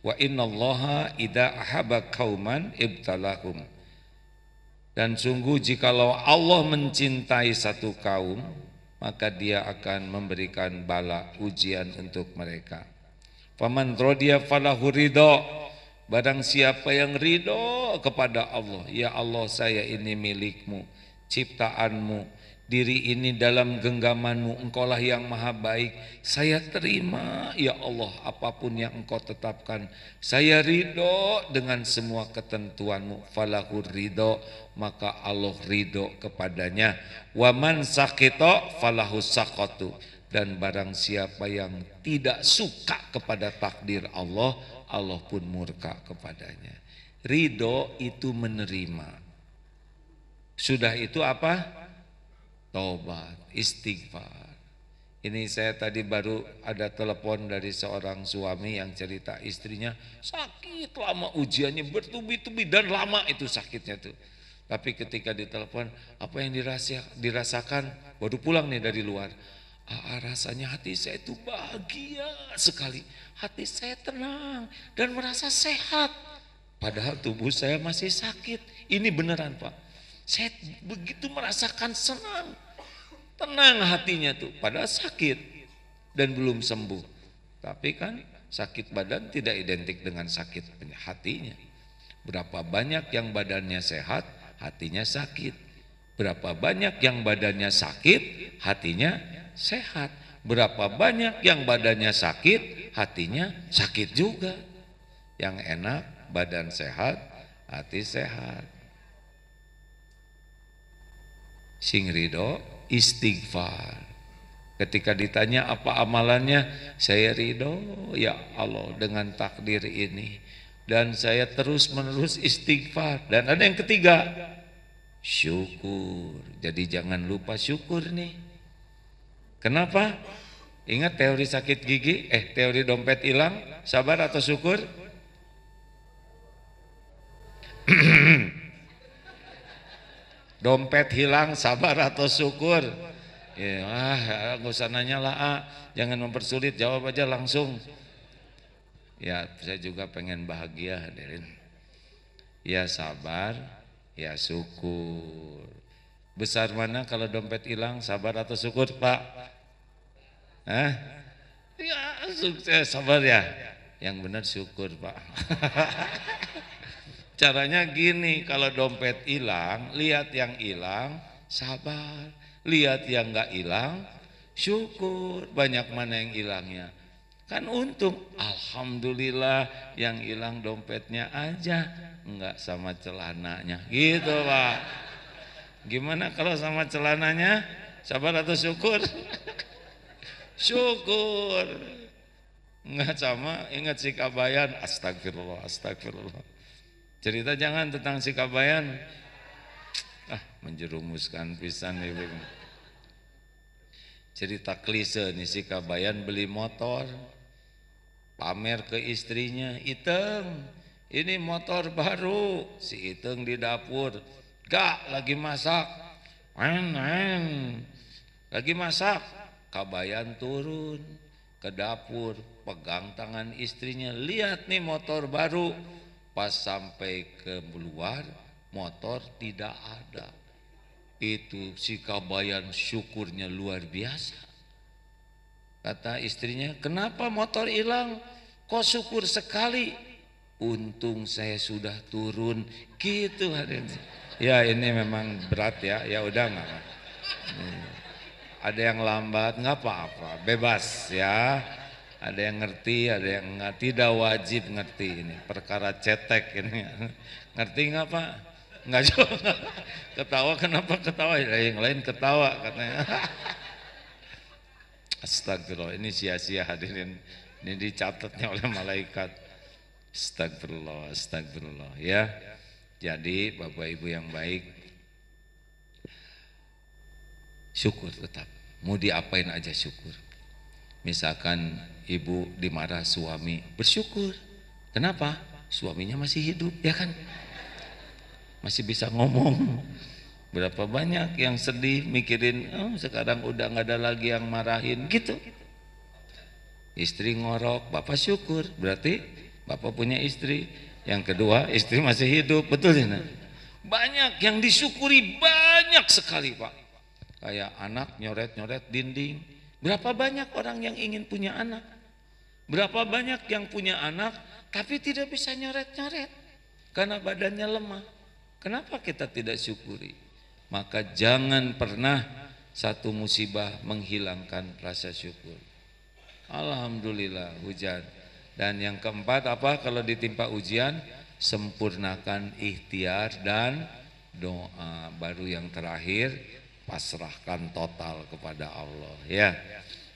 Wa innallaha idza ahabba qauman ibtalahum. Dan sungguh jikalau Allah mencintai satu kaum, maka dia akan memberikan bala ujian untuk mereka. Faman rodiya falahu ridho. Barang siapa yang ridho kepada Allah, ya Allah saya ini milikmu, ciptaanmu, diri ini dalam genggamanmu, engkaulah yang maha baik, saya terima ya Allah apapun yang engkau tetapkan, saya ridho dengan semua ketentuanmu. Falahu ridho, maka Allah ridho kepadanya. Waman sakito falahu sakotu. Dan barang siapa yang tidak suka kepada takdir Allah, Allah pun murka kepadanya. Ridho itu menerima. Sudah itu apa? Taubat, istighfar. Ini saya tadi baru ada telepon dari seorang suami yang cerita istrinya sakit lama, ujiannya bertubi-tubi dan lama itu sakitnya tuh. Tapi ketika ditelepon, apa yang dirasakan? Baru pulang nih dari luar. Rasanya hati saya itu bahagia sekali, hati saya tenang dan merasa sehat. Padahal tubuh saya masih sakit. Ini beneran Pak, saya begitu merasakan senang, tenang hatinya tuh. Padahal sakit dan belum sembuh. Tapi kan sakit badan tidak identik dengan sakit hatinya. Berapa banyak yang badannya sehat, hatinya sakit. Berapa banyak yang badannya sakit, hatinya sehat. Berapa banyak yang badannya sakit, hatinya sakit juga. Yang enak badan sehat, hati sehat. Sing ridho istighfar. Ketika ditanya apa amalannya, saya ridho ya Allah dengan takdir ini, dan saya terus menerus istighfar. Dan ada yang ketiga, syukur. Jadi jangan lupa syukur nih. Kenapa? Ingat teori sakit gigi, teori dompet hilang, sabar atau syukur? Dompet hilang, sabar atau syukur? Ya, gak usah nanya lah, jangan mempersulit, jawab aja langsung. Ya, saya juga pengen bahagia hadirin. Ya sabar, ya syukur. Besar mana kalau dompet hilang, sabar atau syukur Pak? Ya sukses, sabar ya. Yang benar syukur Pak. Caranya gini, kalau dompet hilang, lihat yang hilang, sabar. Lihat yang nggak hilang, syukur. Banyak mana yang hilangnya. Kan untung, alhamdulillah yang hilang dompetnya aja, nggak sama celananya. Gitu Pak. Gimana kalau sama celananya? Sabar atau syukur? Syukur. Nggak sama, ingat si Kabayan, astagfirullah, astagfirullah. Cerita jangan tentang si Kabayan. Menjerumuskan pisan ibu. Cerita klise nih, si Kabayan beli motor, pamer ke istrinya, "Iteng, ini motor baru." Si Iteng di dapur, "Gak, lagi masak." Lagi masak. Kabayan turun ke dapur, pegang tangan istrinya, "Lihat nih motor baru." Pas sampai ke luar, motor tidak ada. Itu si Kabayan syukurnya luar biasa. Kata istrinya, "Kenapa motor hilang? Kok syukur sekali?" "Untung saya sudah turun." Gitu hadirin. Ya ini memang berat ya. Ya udah nggak. Ada yang lambat nggak apa-apa, bebas ya. Ada yang ngerti, ada yang nggak, tidak wajib ngerti ini. Perkara cetek ini. Ngerti nggak Pak? Nggak juga. Ketawa, kenapa ketawa? Yang lain ketawa katanya. Astagfirullah, ini sia-sia hadirin. Ini dicatatnya oleh malaikat. Astagfirullah, astagfirullah ya. Jadi Bapak Ibu yang baik, syukur tetap. Mau diapain aja syukur. Misalkan ibu dimarah suami, bersyukur. Kenapa? Suaminya masih hidup, ya kan? Masih bisa ngomong. Berapa banyak yang sedih mikirin, oh sekarang udah nggak ada lagi yang marahin gitu. Istri ngorok, bapak syukur, berarti bapak punya istri. Yang kedua, istri masih hidup, betul ya? Banyak yang disyukuri, banyak sekali Pak. Kayak anak nyoret-nyoret dinding. Berapa banyak orang yang ingin punya anak? Berapa banyak yang punya anak tapi tidak bisa nyoret-nyoret karena badannya lemah. Kenapa kita tidak syukuri? Maka jangan pernah satu musibah menghilangkan rasa syukur. Alhamdulillah hujan. Dan yang keempat apa kalau ditimpa ujian? Sempurnakan ikhtiar dan doa. Baru yang terakhir, pasrahkan total kepada Allah ya.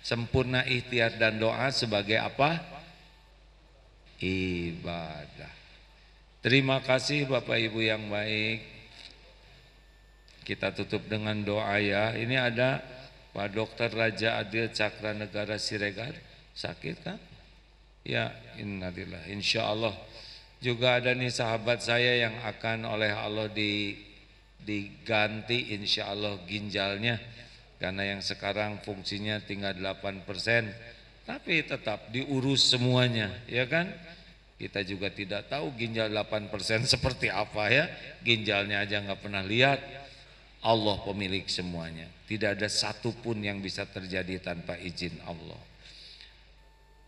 Sempurna ikhtiar dan doa sebagai apa? Ibadah. Terima kasih Bapak Ibu yang baik. Kita tutup dengan doa ya. Ini ada Pak Dr. Raja Adil Cakra Negara Siregar, sakit kan? Ya, innalillah. Insya Allah juga ada nih sahabat saya yang akan oleh Allah diganti insya Allah ginjalnya, karena yang sekarang fungsinya tinggal 8%, tapi tetap diurus semuanya ya kan. Kita juga tidak tahu ginjal 8% seperti apa ya, ginjalnya aja nggak pernah lihat. Allah pemilik semuanya, tidak ada satupun yang bisa terjadi tanpa izin Allah.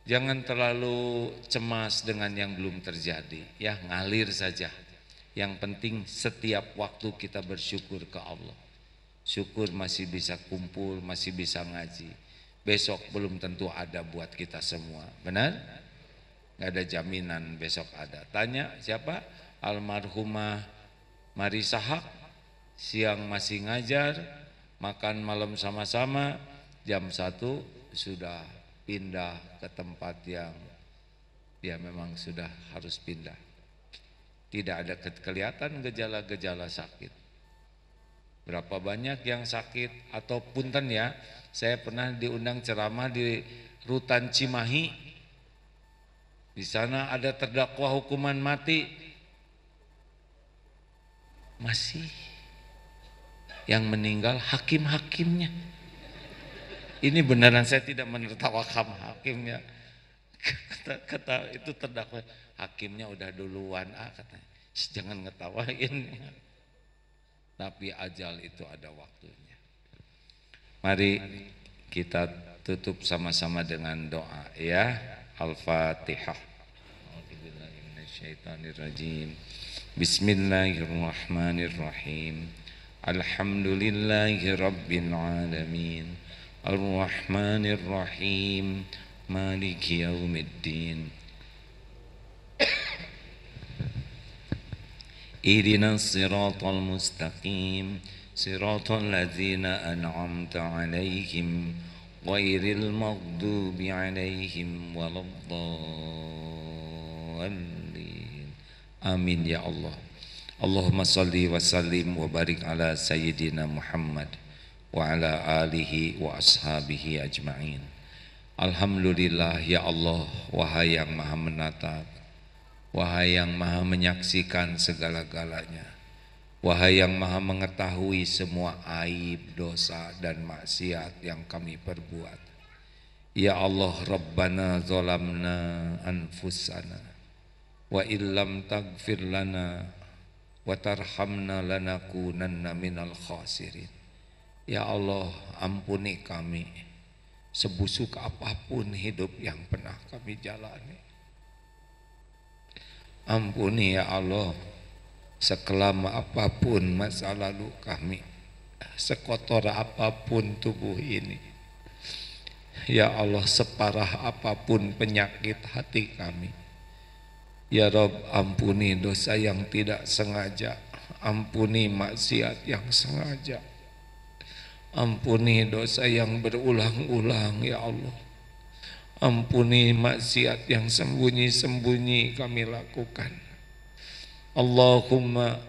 Jangan terlalu cemas dengan yang belum terjadi ya, ngalir saja. Yang penting setiap waktu kita bersyukur ke Allah. Syukur masih bisa kumpul, masih bisa ngaji. Besok belum tentu ada buat kita semua, benar? Nggak ada jaminan besok ada. Tanya siapa? Almarhumah Marisa Haq, siang masih ngajar, makan malam sama-sama, jam 1 sudah pindah ke tempat yang dia memang sudah harus pindah. Tidak ada kelihatan gejala-gejala sakit. Berapa banyak yang sakit atau punten ya, saya pernah diundang ceramah di Rutan Cimahi. Di sana ada terdakwa hukuman mati, masih yang meninggal hakim-hakimnya. Ini beneran, saya tidak menertawakan hakimnya. Kata itu terdakwa, hakimnya udah duluan katanya. Jangan ngetawain. Tapi ajal itu ada waktunya. Mari kita tutup sama-sama dengan doa ya. Al-Fatihah. A'udzubillahi minasyaitonirrajim. Bismillahirrahmanirrahim. Alhamdulillahi rabbil alamin. Ar-Rahmanir-Rahim. Maliki yaumiddin. Ihdinas siratal mustaqim. Siratal ladzina an'amta 'alaihim ghairil maghdubi 'alaihim waladdallin. Amin ya Allah. Allahumma salli wa sallim wa barik ala sayyidina Muhammad wa ala alihi wa ashabihi ajma'in. Alhamdulillah ya Allah, wahai yang maha menatap, wahai yang maha menyaksikan segala-galanya, wahai yang maha mengetahui semua aib, dosa dan maksiat yang kami perbuat. Ya Allah, Rabbana zalamna anfusana wa illam taghfir lana wa tarhamna lanakunanna minal khasirin. Ya Allah, ampuni kami sebusuk apapun hidup yang pernah kami jalani. Ampuni ya Allah sekelam apapun masa lalu kami, sekotor apapun tubuh ini. Ya Allah, separah apapun penyakit hati kami. Ya Rob, ampuni dosa yang tidak sengaja, ampuni maksiat yang sengaja, ampuni dosa yang berulang-ulang ya Allah. Ampuni maksiat yang sembunyi-sembunyi kami lakukan. Allahumma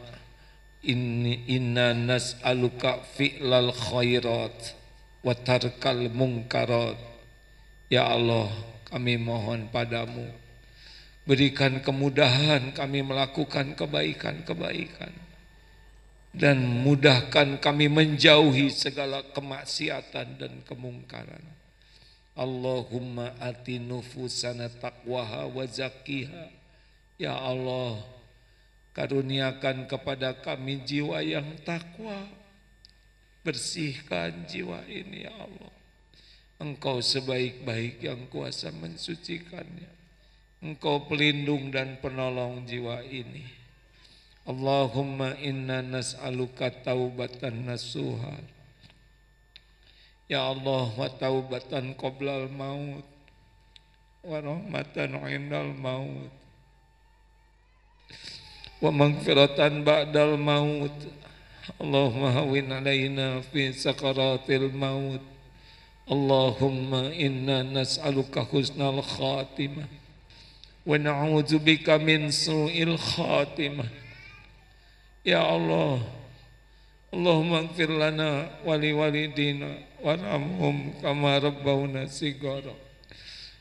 inna nas'aluka fi'lal khairat wa tarkal munkarat. Ya Allah, kami mohon padamu, berikan kemudahan kami melakukan kebaikan-kebaikan dan mudahkan kami menjauhi segala kemaksiatan dan kemungkaran. Allahumma ati nufusana taqwaha wa zakkiha. Ya Allah, karuniakan kepada kami jiwa yang takwa. Bersihkan jiwa ini ya Allah. Engkau sebaik-baik yang kuasa mensucikannya. Engkau pelindung dan penolong jiwa ini. Allahumma inna nas'aluka taubatan nasuha. Ya Allah, wa taubatan qoblal maut wa rahmatan indal maut wa maghfiratan ba'dal maut. Allahumma hawin alaina fi sakaratil maut. Allahumma inna nas'aluka husnal khatimah wa na'udzubika min su'il khatimah. Ya Allah, Allahumma ighfir lana wa liwalidina warhamhum kama rabbawna shighara.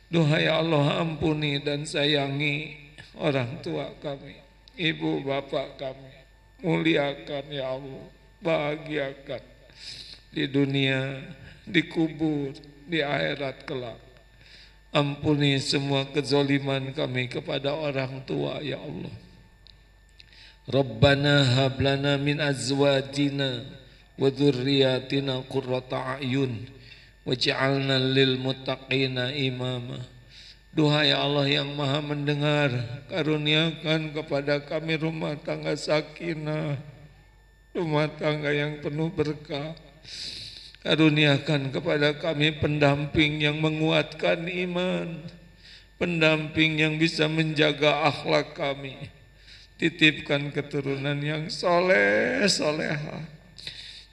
Duhai Allah, ampuni dan sayangi orang tua kami, ibu bapak kami. Muliakan ya Allah, bahagiakan di dunia, di kubur, di akhirat kelak. Ampuni semua kezaliman kami kepada orang tua ya Allah. Rabbana hab lana min azwajina wa dzurriyyatina qurrata a'yun waj'alna lil muttaqina imama. Duhai Allah yang maha mendengar, karuniakan kepada kami rumah tangga sakinah, rumah tangga yang penuh berkah. Karuniakan kepada kami pendamping yang menguatkan iman, pendamping yang bisa menjaga akhlak kami. Titipkan keturunan yang soleh, soleha.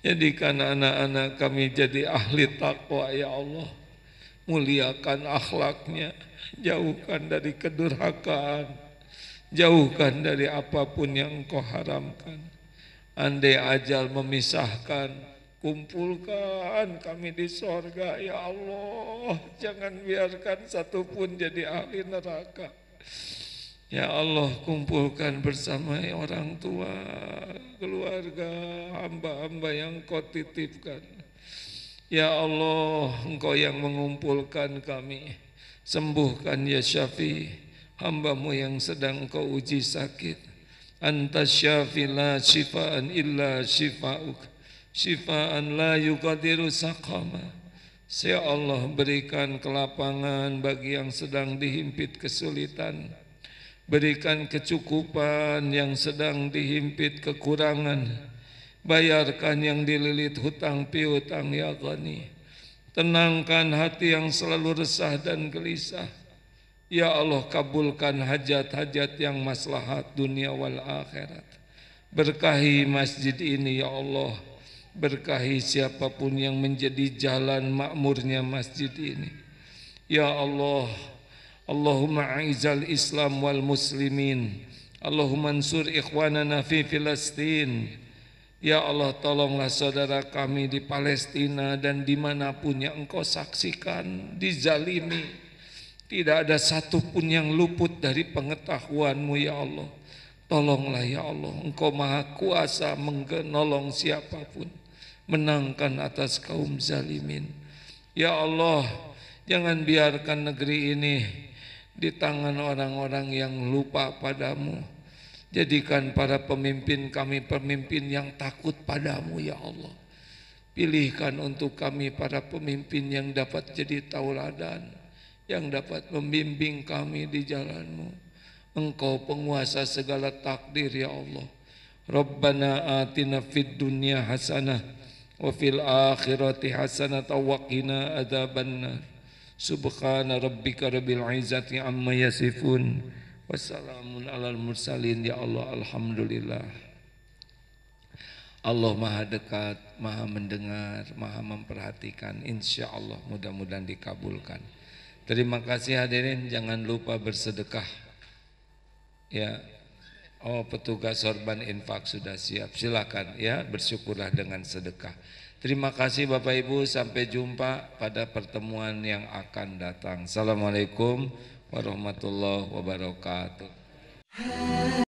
Jadikan anak-anak kami jadi ahli takwa ya Allah. Muliakan akhlaknya, jauhkan dari kedurhakaan, jauhkan dari apapun yang Engkau haramkan. Andai ajal memisahkan, kumpulkan kami di sorga ya Allah. Jangan biarkan satupun jadi ahli neraka. Ya Allah, kumpulkan bersama orang tua, keluarga, hamba-hamba yang Kau titipkan. Ya Allah, Engkau yang mengumpulkan kami. Sembuhkan ya Syafi, hamba-Mu yang sedang Kau uji sakit. Anta syafi la syifaan illa syifa'uk, syifaan la yuqadiru saqama. Ya Allah, berikan kelapangan bagi yang sedang dihimpit kesulitan. Berikan kecukupan yang sedang dihimpit kekurangan. Bayarkan yang dililit hutang piutang ya Ghani. Tenangkan hati yang selalu resah dan gelisah. Ya Allah, kabulkan hajat-hajat yang maslahat dunia wal akhirat. Berkahi masjid ini ya Allah. Berkahi siapapun yang menjadi jalan makmurnya masjid ini. Ya Allah, Allahumma aizal Islam wal muslimin. Allahumma ansur ikhwanana fi Filastin. Ya Allah, tolonglah saudara kami di Palestina dan dimanapun yang Engkau saksikan dizalimi. Tidak ada satupun yang luput dari pengetahuan-Mu ya Allah. Tolonglah ya Allah, Engkau maha kuasa menolong siapapun, menangkan atas kaum zalimin. Ya Allah, jangan biarkan negeri ini di tangan orang-orang yang lupa padamu. Jadikan para pemimpin kami pemimpin yang takut padamu ya Allah. Pilihkan untuk kami para pemimpin yang dapat jadi tauladan, yang dapat membimbing kami di jalanmu. Engkau penguasa segala takdir ya Allah. Rabbana atina fid dunya hasanah wa fil akhirati hasanah wa qina adzabannar. Subhana rabbika rabbil izzati amma yasifun. Wassalamun alal mursalin ya Allah, alhamdulillah. Allah maha dekat, maha mendengar, maha memperhatikan. Insya Allah mudah-mudahan dikabulkan. Terima kasih hadirin, jangan lupa bersedekah. Ya, oh petugas sorban infak sudah siap. Silakan ya, bersyukurlah dengan sedekah. Terima kasih Bapak Ibu, sampai jumpa pada pertemuan yang akan datang. Assalamualaikum warahmatullahi wabarakatuh.